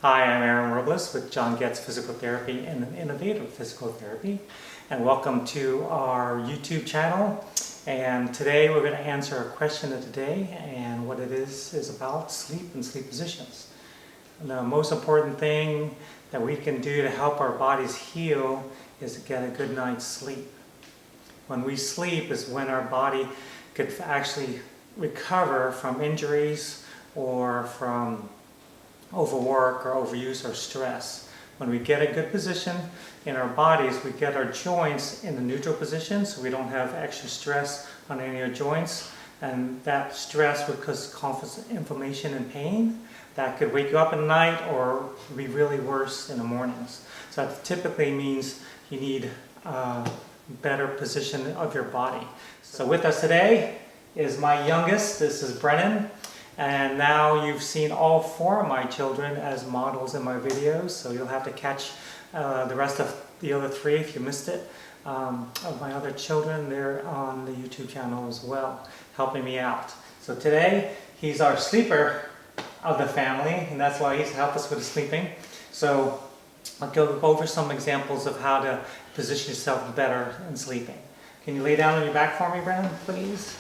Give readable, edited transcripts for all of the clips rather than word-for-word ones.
Hi, I'm Aaron Robles with John Getz Physical Therapy and Innovative Physical Therapy, and welcome to our YouTube channel. And today we're going to answer a question of the day, and what it is about sleep and sleep positions. The most important thing that we can do to help our bodies heal is to get a good night's sleep. When we sleep is when our body could actually recover from injuries or from overwork or overuse or stress. When we get a good position in our bodies, we get our joints in the neutral position so we don't have extra stress on any of our joints, and that stress would cause inflammation and pain that could wake you up at night or be really worse in the mornings. So that typically means you need a better position of your body. So with us today is my youngest. This is Brennan. And now you've seen all four of my children as models in my videos, so you'll have to catch the rest of the other three if you missed it. Of my other children, they're on the YouTube channel as well, helping me out. So today, he's our sleeper of the family, and that's why he's helped us with the sleeping. So I'll go over some examples of how to position yourself better in sleeping. Can you lay down on your back for me, Brandon, please?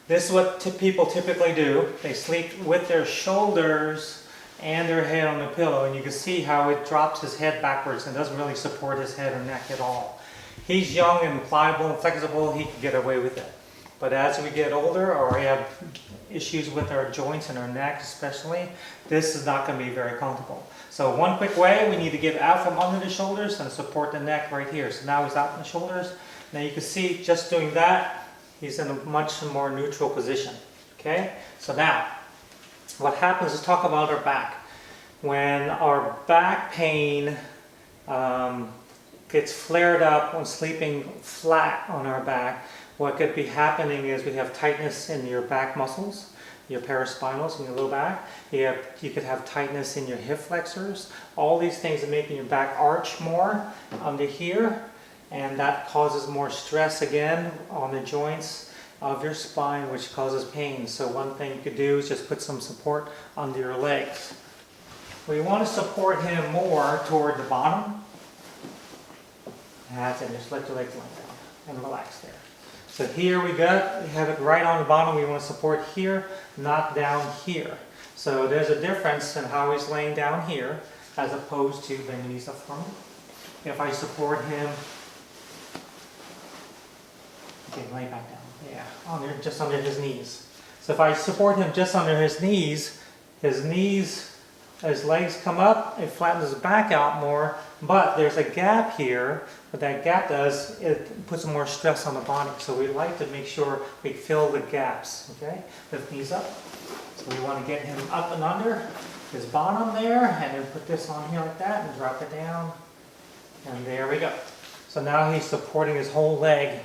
This is what people typically do. They sleep with their shoulders and their head on the pillow, and you can see how it drops his head backwards and doesn't really support his head or neck at all. He's young and pliable and flexible, he can get away with it. But as we get older or we have issues with our joints and our neck especially, this is not going to be very comfortable. So one quick way, we need to get out from under the shoulders and support the neck right here. So now he's out in the shoulders. Now you can see just doing that, he's in a much more neutral position. Okay, so now what happens is talk about our back. When our back pain gets flared up when sleeping flat on our back, what could be happening is we have tightness in your back muscles, your paraspinals in your low back. You could have tightness in your hip flexors. All these things are making your back arch more under here, and that causes more stress again on the joints of your spine, which causes pain. So one thing you could do is just put some support under your legs. We want to support him more toward the bottom. That's it, just let your legs lay down and relax there. So here we have it right on the bottom. We want to support here, not down here. So there's a difference in how he's laying down here as opposed to bend your knees up for me. If I support him, okay, lay back down. Yeah, just under his knees. So if I support him just under his legs come up, it flattens his back out more, but there's a gap here. What that gap does, it puts more stress on the body. So we like to make sure we fill the gaps, okay? Lift knees up. So we want to get him up and under his bottom there, and then put this on here like that, and drop it down. And there we go. So now he's supporting his whole leg,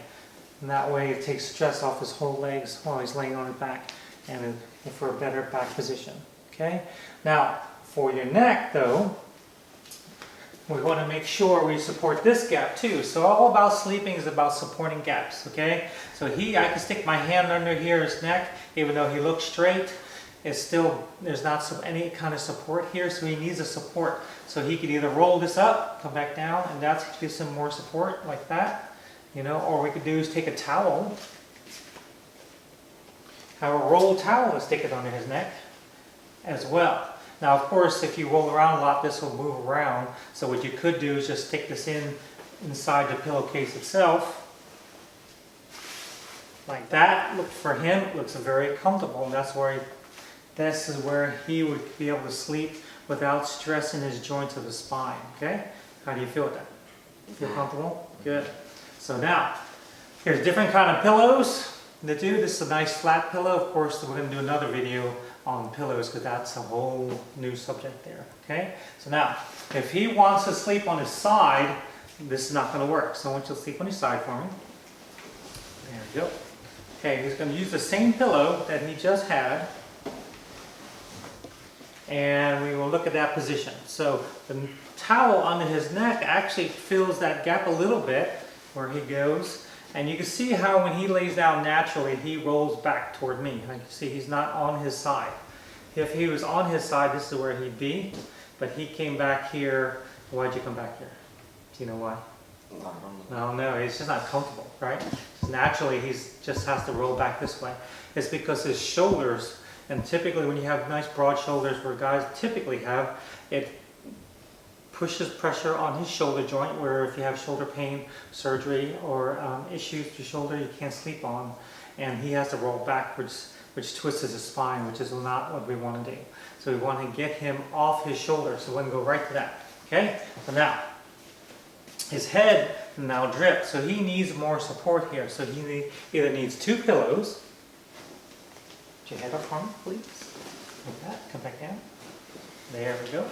and that way it takes stress off his whole legs while he's laying on his back, and for a better back position, okay? Now, for your neck though, we want to make sure we support this gap too. So all about sleeping is about supporting gaps, okay? So I can stick my hand under here, his neck, even though he looks straight, it's still, there's not any kind of support here, so he needs a support. So he could either roll this up, come back down, and that gives him more support like that, you know, or we could do is take a towel, have a rolled towel and stick it under his neck as well. Now, of course, if you roll around a lot, this will move around. So what you could do is just stick this inside the pillowcase itself, like that. Look, for him, it looks very comfortable, and this is where he would be able to sleep without stressing his joints of the spine. Okay? How do you feel with that? Feel comfortable? Good. So now, here's different kind of pillows to do. This is a nice flat pillow. Of course, we're going to do another video on pillows because that's a whole new subject there. Okay? So now, if he wants to sleep on his side, this is not going to work. So I want you to sleep on your side for me. There we go. Okay, he's going to use the same pillow that he just had. And we will look at that position. So the towel under his neck actually fills that gap a little bit where he goes. And you can see how when he lays down naturally, he rolls back toward me. You can see he's not on his side. If he was on his side, this is where he'd be. but he came back here. Why'd you come back here? Do you know why? I don't know. No, he's just not comfortable, right? Naturally, just has to roll back this way. It's because his shoulders, and typically when you have nice broad shoulders, where guys typically have, it pushes pressure on his shoulder joint, where if you have shoulder pain, surgery, or issues with your shoulder you can't sleep on, and he has to roll backwards, which twists his spine, which is not what we want to do. So we want to get him off his shoulder. So we're going to go right to that. Okay? So now, his head now drips, so he needs more support here. So he either needs 2 pillows. Put your head up for me, please. Like that. Come back down. There we go.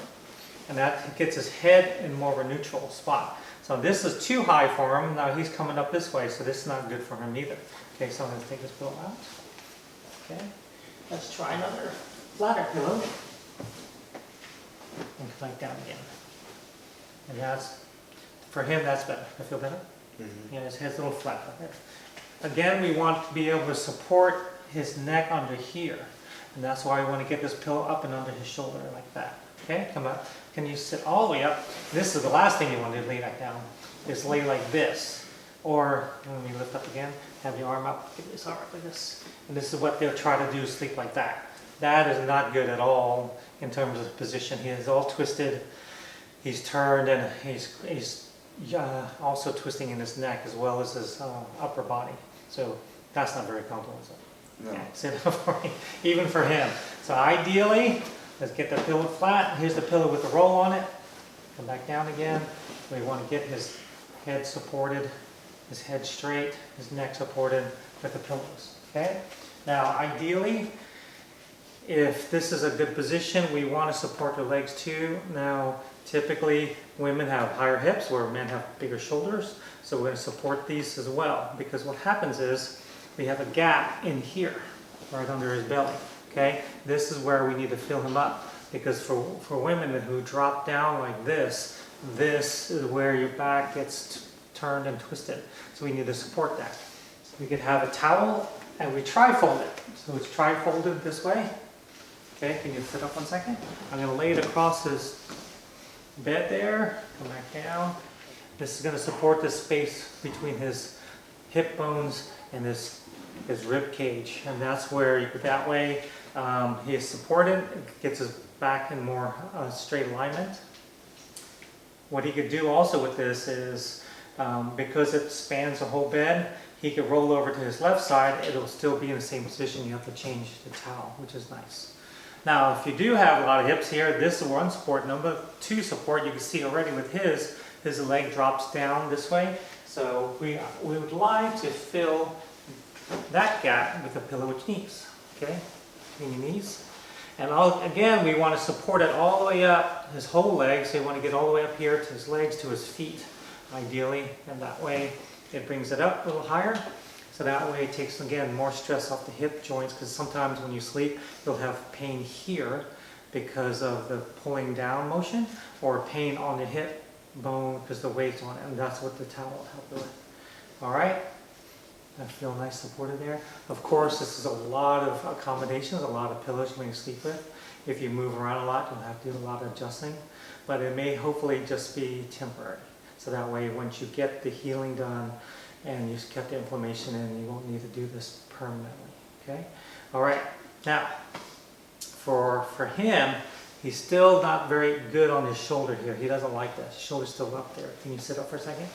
And that gets his head in more of a neutral spot. So this is too high for him. Now he's coming up this way, so this is not good for him either. Okay, so I'm going to take this pillow out. Okay. Let's try another flatter pillow. And come back down again. And that's, for him, that's better. I feel better? Mm-hmm. Yeah, his head's a little flat right there. Again, we want to be able to support his neck under here. And that's why we want to get this pillow up and under his shoulder like that. Okay, come up. Can you sit all the way up? This is the last thing you want to do, lay that down. Is lay like this. Or, when we lift up again, have your arm up, get this arm up like this. And this is what they'll try to do, sleep like that. That is not good at all in terms of position. He is all twisted. He's turned, and he's also twisting in his neck as well as his upper body. So that's not very comfortable, is it? No. Yeah, sit up for him, even for him. So ideally, let's get the pillow flat. Here's the pillow with the roll on it. Come back down again. We want to get his head supported, his head straight, his neck supported with the pillows. Okay? Now, ideally, if this is a good position, we want to support the legs too. Now, typically, women have higher hips where men have bigger shoulders. So we're going to support these as well, because what happens is we have a gap in here, right under his belly. Okay? This is where we need to fill him up, because for women who drop down like this is where your back gets turned and twisted. So we need to support that. So we could have a towel and we tri-fold it. So it's tri-folded this way. Okay, can you sit up 1 second? I'm going to lay it across his bed there. Come back down. This is going to support the space between his hip bones and his rib cage, and that's where that way he is supported. It gets his back in more straight alignment. What he could do also with this is because it spans the whole bed, he could roll over to his left side. It'll still be in the same position. You have to change the towel, which is nice. Now, if you do have a lot of hips here, this is one support. Number 2 support, you can see already with his leg drops down this way. So we would like to fill that gap with a pillow with knees. Okay, between your knees. And again, we want to support it all the way up his whole leg. So you want to get all the way up here to his legs, to his feet, ideally. And that way, it brings it up a little higher. So that way it takes, again, more stress off the hip joints, because sometimes when you sleep, you'll have pain here because of the pulling down motion, or pain on the hip bone because the weight's on it, and that's what the towel will help with. All right? I feel nice supported there. Of course, this is a lot of accommodations, a lot of pillows when you sleep with. If you move around a lot, you'll have to do a lot of adjusting, but it may hopefully just be temporary. So that way, once you get the healing done, and you kept the inflammation in, you won't need to do this permanently. Okay? All right. Now, for him, he's still not very good on his shoulder here. He doesn't like that. His shoulder's still up there. Can you sit up for a second?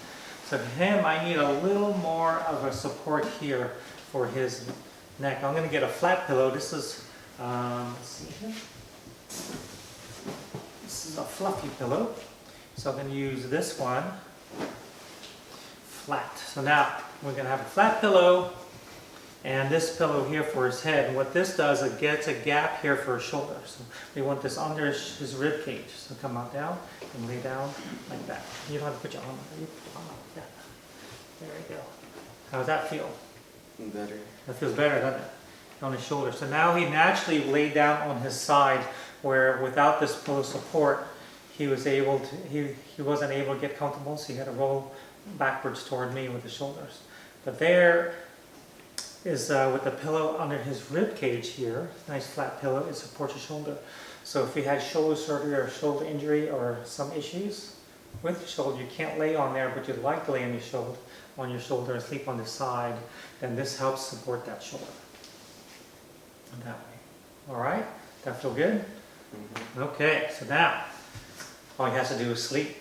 So for him, I need a little more of a support here for his neck. I'm going to get a flat pillow. This is, let's see here. This is a fluffy pillow. So I'm going to use this one. Flat. So now we're going to have a flat pillow and this pillow here for his head. And what this does, it gets a gap here for his shoulder. So we want this under his rib cage. So come out down and lay down like that. You don't have to put your arm up. You put your arm up. Yeah. There we go. How does that feel? Better. That feels better, doesn't it? On his shoulder. So now he naturally laid down on his side, where without this pillow support, he wasn't able to get comfortable, so he had to roll backwards toward me with his shoulders. But there is with the pillow under his rib cage here, nice flat pillow, it supports your shoulder. So if you had shoulder surgery or shoulder injury or some issues with your shoulder, you can't lay on there, but you'd like to lay on your shoulder and sleep on the side, then this helps support that shoulder. That way. All right? That feel good? Mm-hmm. Okay, so now all he has to do is sleep.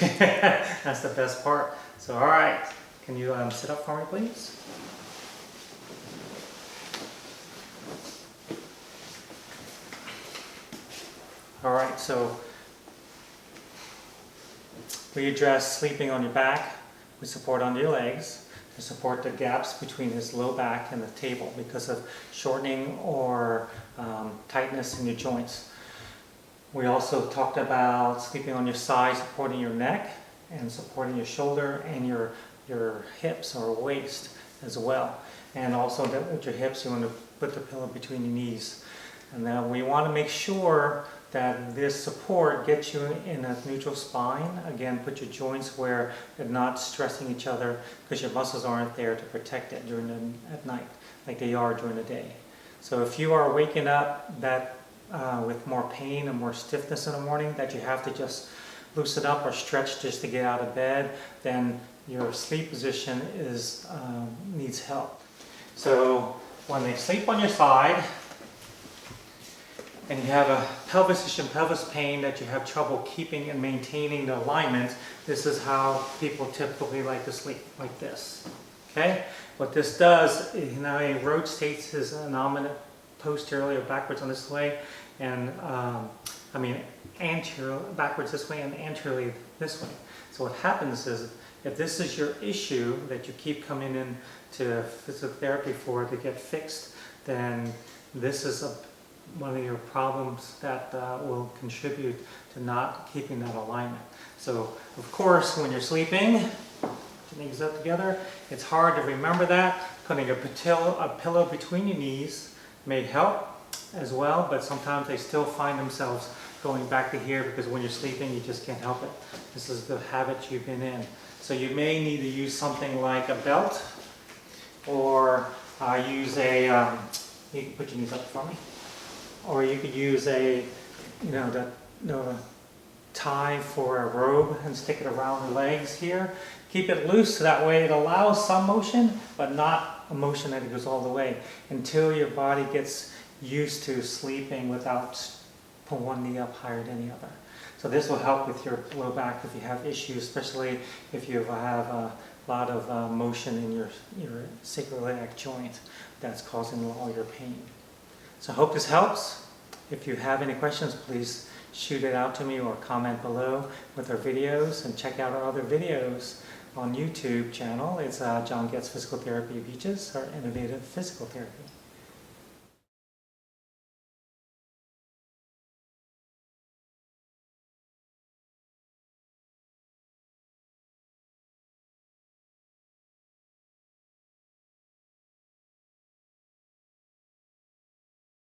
That's the best part. So all right, can you sit up for me, please? All right, so we address sleeping on your back with support under your legs to support the gaps between his low back and the table because of shortening or tightness in your joints. We also talked about sleeping on your side, supporting your neck and supporting your shoulder and your hips or waist as well. And also that with your hips, you want to put the pillow between your knees. And then we want to make sure that this support gets you in a neutral spine. Again, put your joints where they're not stressing each other because your muscles aren't there to protect it at night like they are during the day. So if you are waking up with more pain and more stiffness in the morning that you have to just loosen up or stretch just to get out of bed, then your sleep position needs help. So when they sleep on your side, and you have a pelvis issue, pelvis pain that you have trouble keeping and maintaining the alignment, this is how people typically like to sleep, like this. Okay? What this does, it rotates his innominate posteriorly or backwards on this way, and anteriorly, backwards this way and anteriorly this way. So what happens is, if this is your issue that you keep coming in to physical therapy for to get fixed, then this is one of your problems that will contribute to not keeping that alignment. So, of course, when you're sleeping, put your knees up together, it's hard to remember that. Putting a pillow between your knees may help as well, but sometimes they still find themselves going back to here because when you're sleeping, you just can't help it. This is the habit you've been in. So you may need to use something like a belt, or use a, you can put your knees up for me. Or you could use the tie for a robe and stick it around the legs here. Keep it loose so that way it allows some motion, but not a motion that it goes all the way until your body gets used to sleeping without pulling one knee up higher than the other. So this will help with your low back if you have issues, especially if you have a lot of motion in your sacroiliac joint that's causing all your pain. So I hope this helps. If you have any questions, please shoot it out to me or comment below with our videos, and check out our other videos on YouTube channel. It's John Gets Physical Therapy Beaches, or Innovative Physical Therapy.